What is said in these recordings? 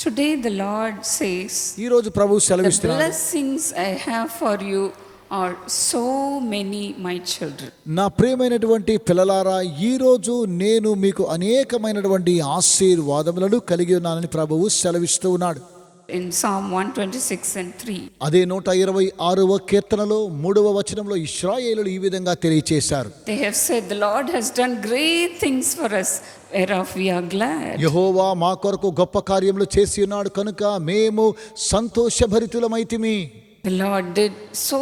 Today the Lord says, ఈ రోజు ప్రభు the సెలవిస్తున్నాడు, blessings I have for you are so many, my children. నా ప్రియమైనటువంటి పిల్లలారా, ఈ రోజు నేను మీకు అనేకమైనటువంటి ఆశీర్వాదములను కలిగి ఉన్నానని ప్రభువు సెలవిస్తూ ఉన్నాడు. In Psalm 126 and 3. అదే 126వ కీర్తనలో 3వ వచనంలో ఇశ్రాయేలులు ఈ విధంగా తెలియచేశారు. They have said, the Lord has done great things for us, whereof we are glad. యెహోవా మా కొరకు గొప్ప కార్యములు చేసి ఉన్నాడు కనుక మేము సంతోషభరితులమైతిమి. The Lord did so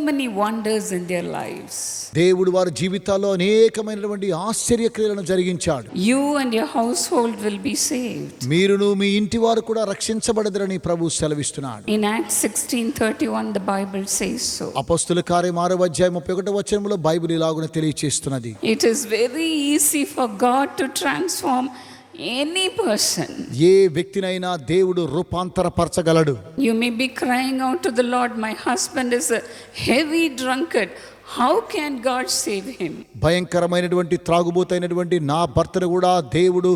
many wonders in their lives. దేవుడు వారి జీవితాల్లో అనేకమైనటువంటి ఆశ్చర్యక్రియలను జరిగించాడు. You and your household will be saved. మీరును మీ ఇంటి వారు కూడా రక్షించబడదరని ప్రభు సెలవిస్తున్నాడు. In Acts 16:31 the Bible says so. అపొస్తలుల కార్యం 6వ అధ్యాయం 31వ వచనంలో బైబిల్ ఇలాగున తెలియచేస్తున్నది. It is very easy for God to transform any person. ఏ వ్యక్తినైనా దేవుడు రూపాంతరపరచగలడు. You may be crying out to the Lord, my husband is a heavy drunkard. How can God save him? భయంకరమైనటువంటి త్రాగుబోతైనటువంటి నా భర్తను కూడా దేవుడు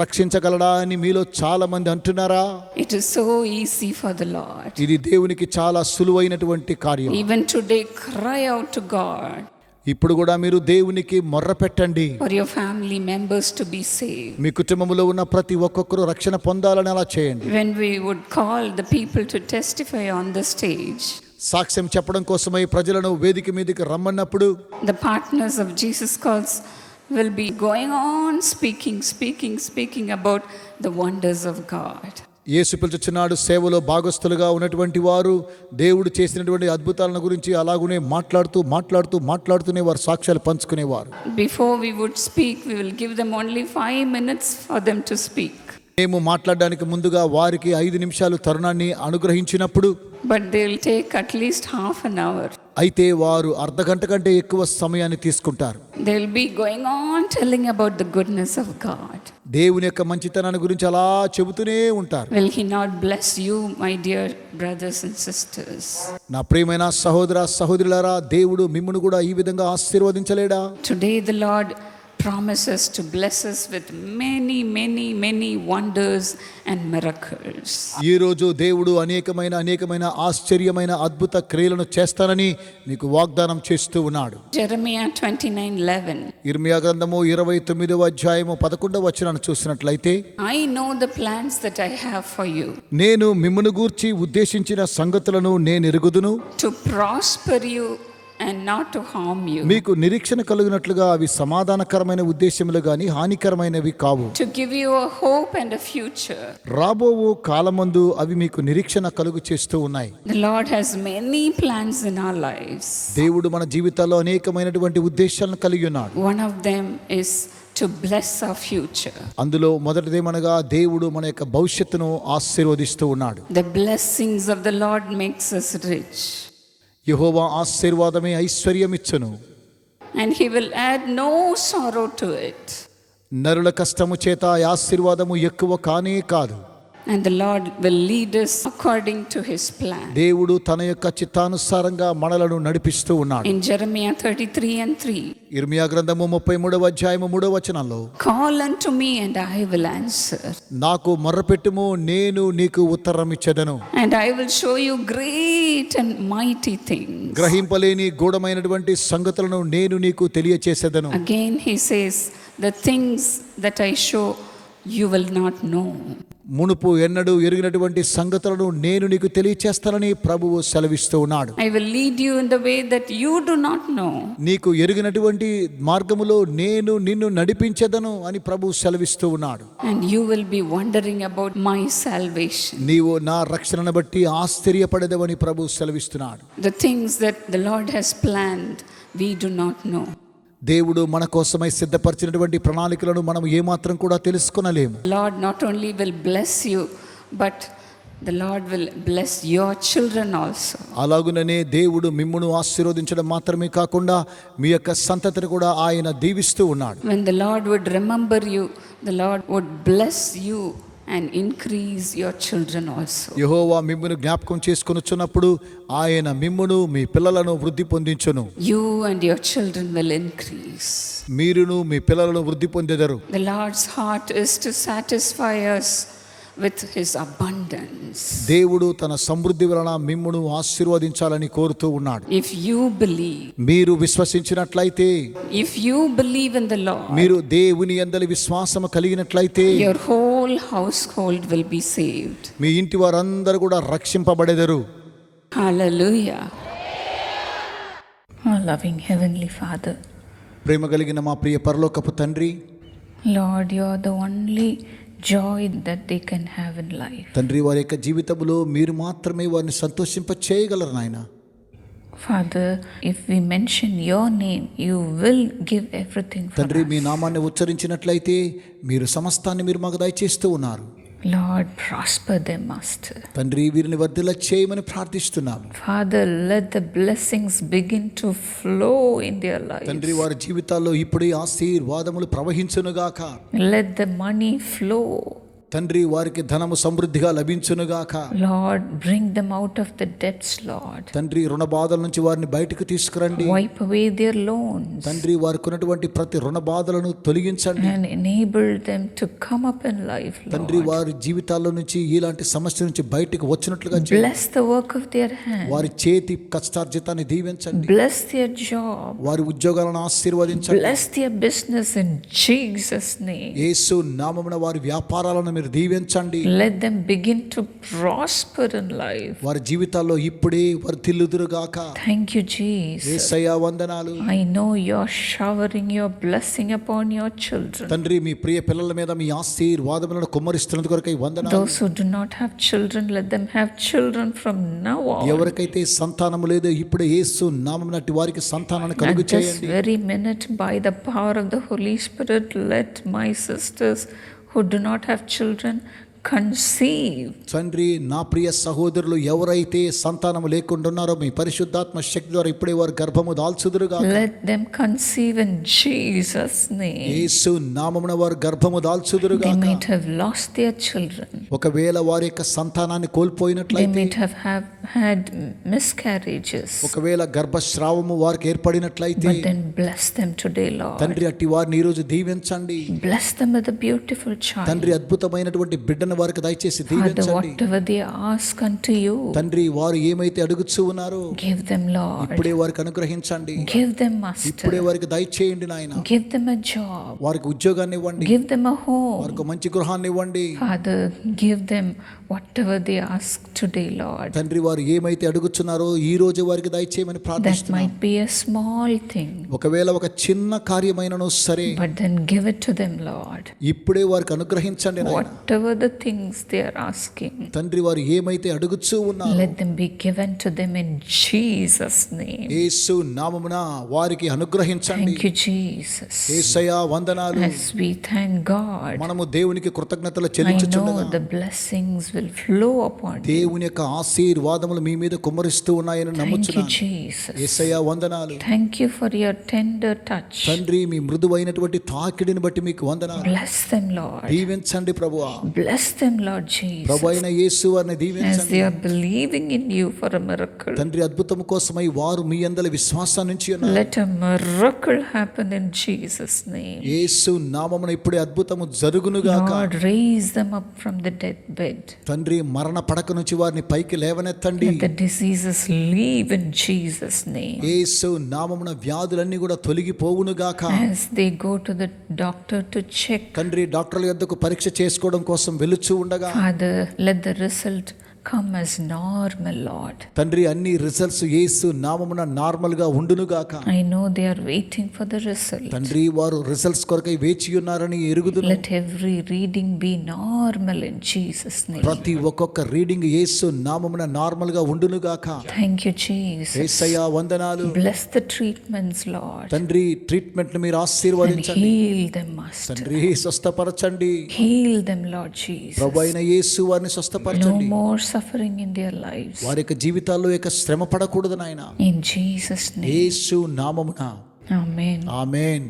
రక్షించగలడా అని మీలో చాలా మంది అంటున్నారా? It is so easy for the Lord. ఇది దేవునికి చాలా సులువైనటువంటి కార్యం. Even today, cry out to God ఇప్పుడు కూడా మీరు దేవునికి మొర్ర పెట్టండి. for your family members to be saved. మీ కుటుంబంలో ఉన్న ప్రతి ఒక్కొక్కరు రక్షణ పొందాలని అలా చేయండి. When we would call the people to testify on the stage, సాక్ష్యం చెప్పడం కోసమై ప్రజలను వేదిక మీదకి రమ్మన్నప్పుడు the partners of Jesus calls will be going on speaking about the wonders of God. యేసు పిలుచుచున్నాడు సేవలో భాగస్థులుగా ఉన్నటువంటి వారు దేవుడు చేసినటువంటి అద్భుతాలను గురించి అలాగునే మాట్లాడుతూనే వారు సాక్ష్యాలు పంచుకునేవారు. Before we would speak, we will give them only 5 minutes for them to speak. మేము మాట్లాడడానికి ముందుగా వారికి 5 నిమిషాలు తరుణాన్ని అనుగ్రహించినప్పుడు, But they will take at least half an hour. అయితే వారు అర్ధగంట కంటే ఎక్కువ సమయాన్ని తీసుకుంటారు. They will be going on telling about the goodness of God. దేవుని యొక్క మంచితనాన్ని గురించి అలా చెబుతూనే ఉంటారు. Will He not bless you, my dear brothers and sisters? నా ప్రియమైన సహోదర సహోదరులారా, దేవుడు మిమ్మును కూడా ఈ విధంగా ఆశీర్వదించలేడా? Today the Lord promises to bless us with many wonders and miracles. ఈ రోజు దేవుడు అనేకమైన ఆశ్చర్యమైన అద్భుత క్రియలను చేస్తానని మీకు వాగ్దానం చేస్తూ ఉన్నాడు. Jeremiah 29:11. ఇర్మియా గ్రంథము 29వ అధ్యాయము 11వ వచనాన్ని చూసినట్లయితే, I know the plans that I have for you. నేను మిమ్మును గూర్చి ఉద్దేశించిన సంగతులను నేను ఎరుగుదును, To prosper you and not to harm you. మీకు నిరీక్షణ కలుగునట్లుగా అవి సమాధానకరమైన ఉద్దేశములు గాని హానికరమైనవి కావు. To give you a hope and a future. రాబోవు కాలమందు అవి మీకు నిరీక్షణ కలుగు చేస్తూ ఉన్నాయి. The Lord has many plans in our lives. దేవుడు మన జీవితాల్లో అనేకమైనటువంటి ఉద్దేశాలను కలిగి ఉన్నాడు. One of them is to bless our future. అందులో మొదటిదేమనగా దేవుడు మన యొక్క భవిష్యత్తును ఆశీర్వదిస్తూ ఉన్నాడు. The blessings of the Lord makes us rich. Jehovah ఆశీర్వాదమే ఐశ్వర్యమిచ్చును, And He will add no sorrow to it. నరుల కష్టము చేత ఆ ఆశీర్వాదము ఎక్కువ కానే కాదు. And the Lord will lead us according to His plan. దేవుడు తన యొక్క చిత్తానుసారంగా మనలను నడిపిస్తూ ఉన్నాడు. In Jeremiah 33:3. ఇర్మియా గ్రంథము 33వ అధ్యాయము 3వ వచనంలో, Call unto me and I will answer. నాకు మొర్రపెట్టుము, నేను నీకు ఉత్తరం ఇచ్చెదను. And I will show you great and mighty things. గ్రహింపలేని గూఢమైనటువంటి సంగతులను నేను నీకు తెలియచేసేదను. Again He says, the things that I show you will not know. మునుపు ఎన్నడూ ఎరిగినటువంటి సంగతులను నేను నీకు తెలియచేస్తానని ప్రభువు సెలవిస్తూ ఉన్నాడు. I will lead you in the way that you do not know. నీకు ఎరిగినటువంటి మార్గములో నేను నిన్ను నడిపించెదను అని ప్రభువు సెలవిస్తూ ఉన్నాడు. And you will be wondering about my salvation. నీవు నా రక్షణను బట్టి ఆశ్చర్యపడేదవని ప్రభువు సెలవిస్తున్నాడు. The things that the Lord has planned, we do not know. దేవుడు మన కోసమై సిద్ధపరిచినటువంటి ప్రణాళికలను మనం ఏమాత్రం కూడా తెలుసుకొనలేము. Lord not only will bless you, but the Lord will bless your children also. అలాగుననే దేవుడు మిమ్మును ఆశీర్వదించడం మాత్రమే కాకుండా మీ యొక్క సంతతిని కూడా ఆయన దీవిస్తూ ఉన్నాడు. When the Lord would remember you, the Lord would bless you and increase your children also. యెహోవా మిమ్మును జ్ఞాపకం చేసుకొనుచున్నప్పుడు ఆయన మిమ్మును మీ పిల్లలను వృద్ధి పొందించును. You and your children will increase. మీరును మీ పిల్లలను వృద్ధి పొందెదరు. The Lord's heart is to satisfy us with his abundance. దేవుడు తన సమృద్ధి వలన మిమ్మును ఆశీర్వదించాలని కోరుతూ ఉన్నాడు. If you believe, మీరు విశ్వసించినట్లయితే, if you believe in the Lord, మీరు దేవుని యందలి విశ్వాసము కలిగినట్లయితే your whole household will be saved. మీ ఇంటి వారందరూ కూడా రక్షింపబడెదరు. Hallelujah. Our loving Heavenly Father, ప్రేమ కలిగిన మా ప్రియ పరలోకపు తండ్రి, Lord, you are the only joy that they can have in life. తండ్రి వారి యొక్క జీవితంలో మీరు మాత్రమే వారిని సంతోషింప చేయగలరు నాయన. Father, if we mention your name, you will give everything for తండ్రి మీ us. నామాన్ని ఉచ్చరించినట్లయితే మీరు సమస్తాన్ని మీరు మాకు దయచేస్తూ ఉన్నారు. Lord, prosper them, Master. తండ్రి వీరిని వర్ధిల్ల చేయమని ప్రార్థిస్తున్నాము. Father, let the blessings begin to flow in their lives. తండ్రి వారి జీవితాల్లో ఇప్పుడే ఆశీర్వాదములు ప్రవహించునుగాక. Let the money flow. తండ్రి వారికి ధనము సమృద్ధిగా లభించునుగాక. Lord, bring them out of the debts, Lord. తండ్రి రుణ బాధల నుంచి వారిని బయటకు తీసుకురండి. Wipe away their loans తండ్రి వారికి ఉన్నటువంటి ప్రతి రుణ బాధలను తొలగించండి. and enable them to come up in life, తండ్రి Lord. వారి జీవితాల్లో నుంచి ఇలాంటి సమస్య నుంచి బయటకు వచ్చినట్లుగా చేయండి. Bless the work of their hands. వారి చేతి కష్టార్జితాన్ని దీవించండి. Bless their job. వారి ఉద్యోగాలను ఆశీర్వదించండి. Bless their business in Jesus' name. యేసు నామమున వారి వ్యాపారాలను మీరు దీవించండి. Let them begin to prosper in life. వారి జీవితాల్లో ఇప్పుడే వర్ధిల్లుదురుగాక. Thank you, Jesus. యేసయ్యా వందనాలు. I know you're showering your blessing upon your children. తండ్రి మీ ప్రియ పిల్లల మీద మీ ఆశీర్వాదములను కుమ్మరిస్తున్నందుకు కొరకై వందనాలు. Those who do not have children, let them have children from now on. ఎవరికైతే సంతానము లేదో ఇప్పుడే యేసు నామమున అట్టి వారికి సంతానాన్ని At కలుగు this చేయండి. very minute, by the power of the Holy Spirit, let my sisters who do not have children conceive. తండ్రి నా ప్రియ సహోదరులు ఎవరైతే సంతానము లేకుండా ఉన్నారో మీ పరిశుద్ధాత్మ శక్తి ద్వారా ఇప్పుడే వారు గర్భము దాల్చుదురుగాక. Let them conceive in Jesus' name. యేసు నామమున వారు గర్భము They దాల్చుదురుగాక. might have lost their children. ఒకవేళ వారి యొక్క సంతానాన్ని They కోల్పోయినట్లయితే, might have had miscarriages. ఒకవేళ గర్భస్రావము వారికి ఏర్పడినట్లయితే, But then bless them today, Lord. తండ్రి అట్టి వారిని ఈ రోజు దీవించండి. Bless them with a beautiful child. తండ్రి అద్భుతమైనటువంటి బిడ్డను వారికి దయచేసి Father, దీవించండి. whatever they ask unto you, తండ్రి వారు ఏమైతే అడుగుచూ ఉన్నారో give them, Lord. ఇప్పుడే వారికి అనుగ్రహించండి. Give them, ఇప్పుడే Master. వారికి దయచేయండి నాయన. Give them a job. వారికి ఉద్యోగాన్ని ఇవ్వండి. Give them a home. వారికి మంచి గృహాన్ని ఇవ్వండి. Father, give them whatever they ask today, Lord. తండ్రి వారు ఏమైతే అడుగుచున్నారో ఈ రోజు వారికి దయచేయమని That ప్రార్థిస్తున్నాం. might be a small thing, ఒకవేళ ఒక చిన్న కార్యమైనను సరే but then give it to them, Lord. ఇప్పుడే వారికి అనుగ్రహించండి నాయన. Whatever the things they are asking, తండ్రి వారు ఏమైతే అడుగుచూ ఉన్నారో let them be given to them in Jesus' name. యేసు నామమున వారికి అనుగ్రహించండి. Thank you, Jesus. యేసయ్యా వందనాలు. As we thank God, మనము దేవునికి కృతజ్ఞతలు I చెల్లించుచుండగా know the blessings will flow upon you. దేవుని యొక్క ఆశీర్వాదములు మీ మీద కుమ్మరిస్తూ ఉన్నాయని Thank you, నమ్ముచున్నాను. Jesus. యేసయ్యా వందనాలు. Thank you for your tender touch. తండ్రి మీ మృదువైనటువంటి తాకిడిని బట్టి మీకు వందనాలు. Bless them, Lord. దీవించండి ప్రభువా. Bless them, Lord Jesus. ప్రభు అయిన యేసు వారిని As దీవించండి. they are believing in you for a miracle, తండ్రి అద్భుతము కోసమై వారు మీ అందరి విశ్వాసం నుంచి ఉన్నారు. let a miracle happen in Jesus' name. యేసు నామమున ఇప్పుడే అద్భుతము జరుగునుగాక. Lord, raise them up from the deathbed. తండ్రి మరణ పడక నుంచి వారిని పైకి లేవనెత్తండి. Let the diseases leave in Jesus' name. యేసు నామమున వ్యాధులన్నీ కూడా తొలగిపోవునుగాక. As they go to the doctor to check, తండ్రి డాక్టర్ల యొద్దకు పరీక్ష చేసుకోవడం కోసం వెలుచు ఉండగా Father, let the result come as normal, Lord. తండ్రి అన్ని రిజల్ట్స్ యేసు నామమున నార్మల్ గా ఉండునుగాక. I know they are waiting for the result. తండ్రి వారు రిజల్ట్స్ కొరకై వేచి ఉన్నారని ఎరుగుదును. Let every reading be normal in Jesus' name. ప్రతి ఒక్కొక్క రీడింగ్ యేసు నామమున నార్మల్ గా ఉండునుగాక. Thank you, Jesus. యేసయ్యా వందనాలు. Bless the treatments, Lord. తండ్రి ట్రీట్మెంట్ ని మీరు And ఆశీర్వదించండి. heal them, Master. తండ్రి స్వస్థపరచండి. Heal them, Lord Jesus. ప్రభు అయిన యేసు వారిని No స్వస్థపరచండి. more suffering in their lives. వారి యొక్క జీవితాల్లో యొక్క శ్రమ పడకూడదు నాయన. In Jesus' name. యేసు నామమున Amen. ఆమేన్.